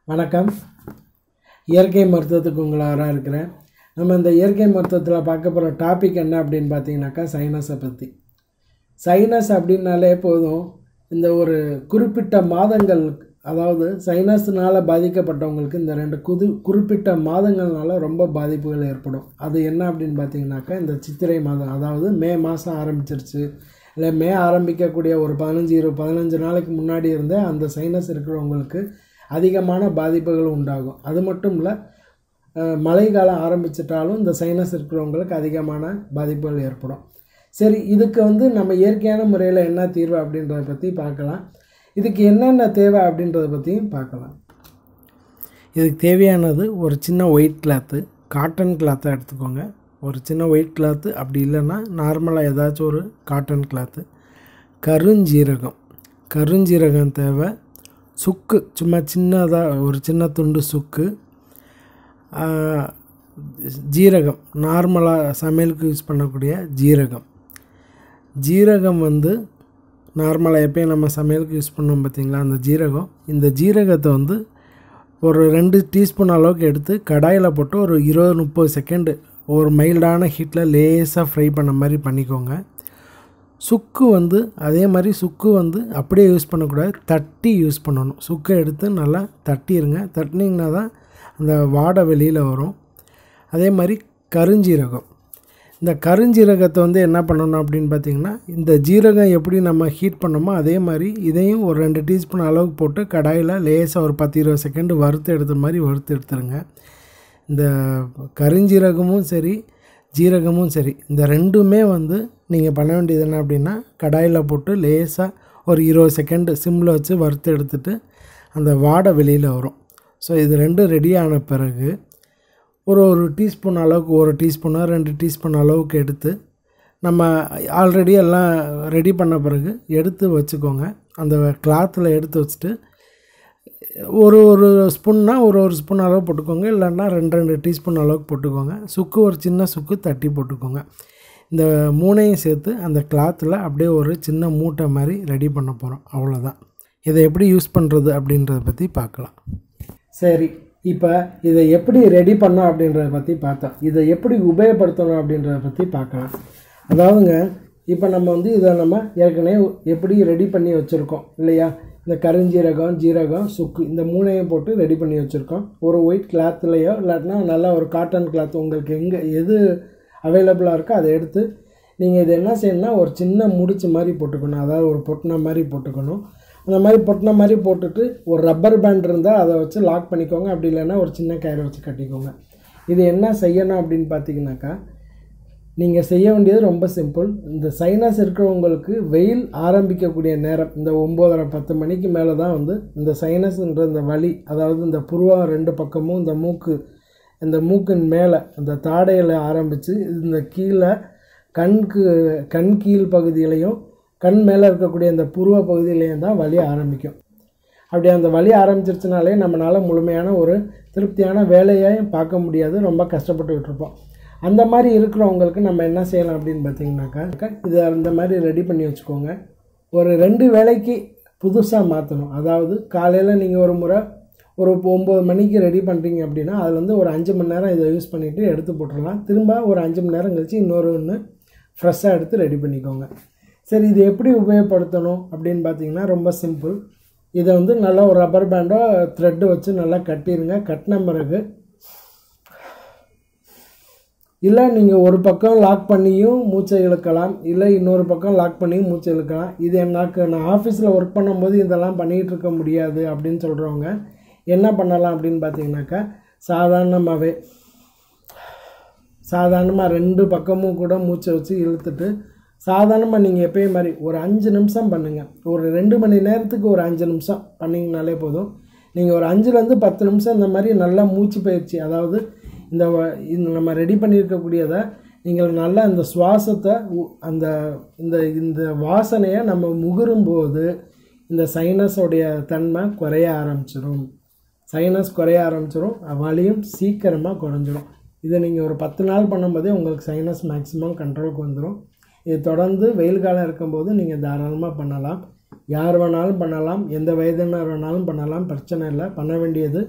வணக்கம். இயற்கை மருத்துவத்துக்கு உங்களை இருக்கிறேன். நம்ம இந்த இயற்கை மருத்துவத்தில் பார்க்க போகிற டாபிக் என்ன அப்படின்னு பார்த்தீங்கன்னாக்கா சைனஸை பற்றி. சைனஸ் அப்படின்னாலே போதும், இந்த ஒரு குறிப்பிட்ட மாதங்கள், அதாவது சைனஸ்னால் பாதிக்கப்பட்டவங்களுக்கு இந்த குறிப்பிட்ட மாதங்கள்னால ரொம்ப பாதிப்புகள் ஏற்படும். அது என்ன அப்படின்னு பார்த்தீங்கன்னாக்கா இந்த சித்திரை மாதம், அதாவது மே மாதம் ஆரம்பிச்சிருச்சு, இல்லை மே ஆரம்பிக்கக்கூடிய ஒரு 15 நாளைக்கு முன்னாடி இருந்தே அந்த சைனஸ் இருக்கிறவங்களுக்கு அதிகமான பாதிப்புகள் உண்டாகும். அது மட்டும் இல்லை, மழை காலம் ஆரம்பிச்சிட்டாலும் இந்த சைனஸ் இருக்கிறவங்களுக்கு அதிகமான பாதிப்புகள் ஏற்படும். சரி, இதுக்கு நம்ம இயற்கையான முறையில் என்ன தீர்வு அப்படின்றத பற்றி பார்க்கலாம். இதுக்கு என்னென்ன தேவை அப்படின்றத பற்றியும் பார்க்கலாம். இதுக்கு தேவையானது ஒரு சின்ன ஒயிட் கிளாத்து, காட்டன் கிளாத்தை எடுத்துக்கோங்க. ஒரு சின்ன ஒயிட் கிளாத்து, அப்படி இல்லைன்னா நார்மலாக ஏதாச்சும் ஒரு காட்டன் கிளாத்து, கருஞ்சீரகம் தேவை, சுக்கு, சும்மா சின்னதாக ஒரு சின்ன துண்டு சுக்கு, ஜீரகம், நார்மலாக சமையலுக்கு யூஸ் பண்ணக்கூடிய ஜீரகம் நார்மலாக எப்போயும் நம்ம சமையலுக்கு யூஸ் பண்ணோம் பார்த்திங்களா, அந்த ஜீரகம். இந்த ஜீரகத்தை ஒரு 2 டீஸ்பூன் அளவுக்கு எடுத்து கடாயில் போட்டு ஒரு 20-30 செகண்டு ஒரு மைல்டான ஹீட்டில் லேசாக ஃப்ரை பண்ண மாதிரி பண்ணிக்கோங்க. சுக்கு அதே மாதிரி சுக்கு அப்படியே யூஸ் பண்ணக்கூடாது, தட்டி யூஸ் பண்ணணும். சுக்கை எடுத்து நல்லா தட்டிடுங்க. தட்டினீங்கன்னா தான் அந்த வாடை வெளியில் வரும். அதே மாதிரி கருஞ்சீரகம், இந்த கருஞ்சீரகத்தை என்ன பண்ணணும் அப்படின்னு பார்த்திங்கன்னா, இந்த ஜீரகம் எப்படி நம்ம ஹீட் பண்ணோமோ அதே மாதிரி இதையும் ஒரு 2 டீஸ்பூன் அளவுக்கு போட்டு கடாயில் லேசாக ஒரு 10-20 செகண்டு வறுத்து எடுத்துருங்க. இந்த கருஞ்சீரகமும் சரி ஜீரகமும் சரி, இந்த ரெண்டுமே நீங்கள் பண்ண வேண்டியது என்ன அப்படின்னா, கடாயில் போட்டு லேசாக ஒரு 20 செகண்டு சிம்மில் வச்சு வறுத்து எடுத்துட்டு அந்த வாடை வெளியில் வரும். ஸோ இது 2 ரெடியான பிறகு ஒரு டீஸ்பூன் அளவுக்கு, 1 டீஸ்பூனோ 2 டீஸ்பூன் அளவுக்கு எடுத்து நம்ம ஆல்ரெடி எல்லாம் ரெடி பண்ண பிறகு எடுத்து வச்சுக்கோங்க. அந்த கிளாத்தில் எடுத்து வச்சுட்டு ஒரு ஸ்பூன்னா ஒரு ஸ்பூன் அளவு போட்டுக்கோங்க, இல்லைன்னா 2 டீஸ்பூன் அளவுக்கு போட்டுக்கோங்க. சுக்கு, ஒரு சின்ன சுக்கு தட்டி போட்டுக்கோங்க. இந்த 3ஐயும் சேர்த்து அந்த கிளாத்தில் அப்படியே ஒரு சின்ன மூட்டை மாதிரி ரெடி பண்ண போகிறோம். அவ்வளோதான். இதை எப்படி யூஸ் பண்ணுறது அப்படின்றத பற்றி பார்க்கலாம். சரி, இப்போ இதை எப்படி ரெடி பண்ணோம் அப்படின்றத பற்றி பார்த்தோம். இதை எப்படி உபயோகப்படுத்தணும் அப்படின்றத பற்றி பார்க்கலாம். அதாவதுங்க, இப்போ நம்ம இதை நம்ம ஏற்கனவே எப்படி ரெடி பண்ணி வச்சுருக்கோம் இல்லையா. இந்த கருஞ்சீரகம், ஜீரகம், சுக்கு, இந்த 3ஐயும் போட்டு ரெடி பண்ணி வச்சுருக்கோம். ஒரு ஒயிட் கிளாத்துலையோ இல்லாட்டினா நல்லா ஒரு காட்டன் கிளாத், உங்களுக்கு எது அவைலபிளாக இருக்கோ அதை எடுத்து நீங்கள் இதை என்ன செய்யணும்னா ஒரு சின்ன முடிச்சு மாதிரி போட்டுக்கணும். அதாவது ஒரு பொட்டின மாதிரி போட்டுக்கணும். அந்த மாதிரி பொட்டின மாதிரி போட்டுட்டு ஒரு ரப்பர் பேண்ட் இருந்தால் அதை வச்சு லாக் பண்ணிக்கோங்க. அப்படி இல்லைன்னா ஒரு சின்ன கயிறை வச்சு கட்டிக்கோங்க. இது என்ன செய்யணும் அப்படின்னு பார்த்தீங்கன்னாக்கா, நீங்கள் செய்ய வேண்டியது ரொம்ப சிம்பிள். இந்த சைனஸ் இருக்கிறவங்களுக்கு வெயில் ஆரம்பிக்கக்கூடிய நேரம் இந்த 9:30-10 மணிக்கு மேலே தான் இந்த சைனஸ்ன்ற இந்த வலி, அதாவது இந்த புருவம் 2 பக்கமும் இந்த மூக்கின் மேலே அந்த தாடையில் ஆரம்பித்து இந்த கீழே கண் கீழ் பகுதியிலையும் கண் மேலே இருக்கக்கூடிய இந்த புருவ பகுதியிலையும் தான் வலி ஆரம்பிக்கும். அப்படி அந்த வலி ஆரம்பிச்சிருச்சுனாலே நம்மளால் முழுமையான ஒரு திருப்தியான வேலையையும் பார்க்க முடியாது, ரொம்ப கஷ்டப்பட்டுக்கிட்டு இருப்போம். அந்த மாதிரி இருக்கிறவங்களுக்கு நம்ம என்ன செய்யலாம் அப்படின்னு பார்த்தீங்கன்னாக்கா, இதை அந்த மாதிரி ரெடி பண்ணி வச்சுக்கோங்க. ஒரு 2 வேளைக்கு புதுசாக மாற்றணும். அதாவது காலையில் நீங்கள் ஒரு முறை ஒரு 9 மணிக்கு ரெடி பண்ணுறீங்க அப்படின்னா அதில் ஒரு 5 மணி நேரம் இதை யூஸ் பண்ணிவிட்டு எடுத்து போட்டுடலாம். திரும்ப ஒரு 5 மணி நேரம் கழித்து இன்னொன்று ஃப்ரெஷ்ஷாக எடுத்து ரெடி பண்ணிக்கோங்க. சரி, இது எப்படி உபயோகப்படுத்தணும் அப்படின்னு பார்த்தீங்கன்னா ரொம்ப சிம்பிள். இதை நல்லா ஒரு ரப்பர் பேண்டோ த்ரெட்டு வச்சு நல்லா கட்டிடுங்க. கட்டின பிறகு இல்லை நீங்கள் ஒரு பக்கம் லாக் பண்ணியும் மூச்சை இழுக்கலாம், இல்லை இன்னொரு பக்கம் லாக் பண்ணியும் மூச்சை இழுக்கலாம். இது நான் ஆஃபீஸில் ஒர்க் பண்ணும்போது இதெல்லாம் பண்ணிகிட்டு இருக்க முடியாது அப்படின்னு சொல்கிறவங்க என்ன பண்ணலாம் அப்படின்னு பார்த்தீங்கன்னாக்கா, சாதாரணமாக 2 பக்கமும் கூட மூச்சை வச்சு இழுத்துட்டு சாதாரணமாக நீங்கள் எப்பயும் மாதிரி ஒரு 5 நிமிஷம் பண்ணுங்கள். ஒரு 2 மணி நேரத்துக்கு ஒரு 5 நிமிஷம் பண்ணிங்கனாலே போதும். நீங்கள் ஒரு 5-10 நிமிஷம் இந்த மாதிரி நல்லா மூச்சு பயிற்சி, அதாவது இந்த நம்ம ரெடி பண்ணியிருக்கக்கூடியதை நீங்கள் நல்லா இந்த சுவாசத்தை இந்த வாசனையை நம்ம முகரும்போது இந்த சைனஸோடைய தன்மை குறைய ஆரம்பிச்சிடும். வலியும் சீக்கிரமாக குறைஞ்சிரும். இதை நீங்கள் ஒரு 10 நாள் பண்ணும்போதே உங்களுக்கு சைனஸ் மேக்ஸிமம் கண்ட்ரோலுக்கு வந்துடும். இது தொடர்ந்து வெயில் காலம் இருக்கும்போது நீங்கள் தாராளமாக பண்ணலாம். யார் வேணாலும் பண்ணலாம், எந்த வயதினர் வேணாலும் பண்ணலாம், பிரச்சனை இல்லை. பண்ண வேண்டியது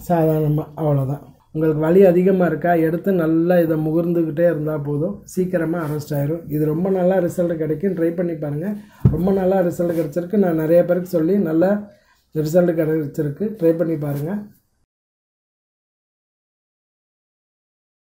சாதாரணமாக அவ்வளோதான். உங்களுக்கு வலி அதிகமாக இருக்கா, எடுத்து நல்லா இதை முகர்ந்துக்கிட்டே இருந்தால் போதும், சீக்கிரமாக அரெஸ்ட் ஆயிரும். இது ரொம்ப நல்லா ரிசல்ட் கிடைக்கும். ட்ரை பண்ணி பாருங்கள். ரொம்ப நல்லா ரிசல்ட் கிடச்சிருக்கு. நான் நிறைய பேருக்கு சொல்லி நல்லா ரிசல்ட் கிடச்சிருக்கு. ட்ரை பண்ணி பாருங்கள்.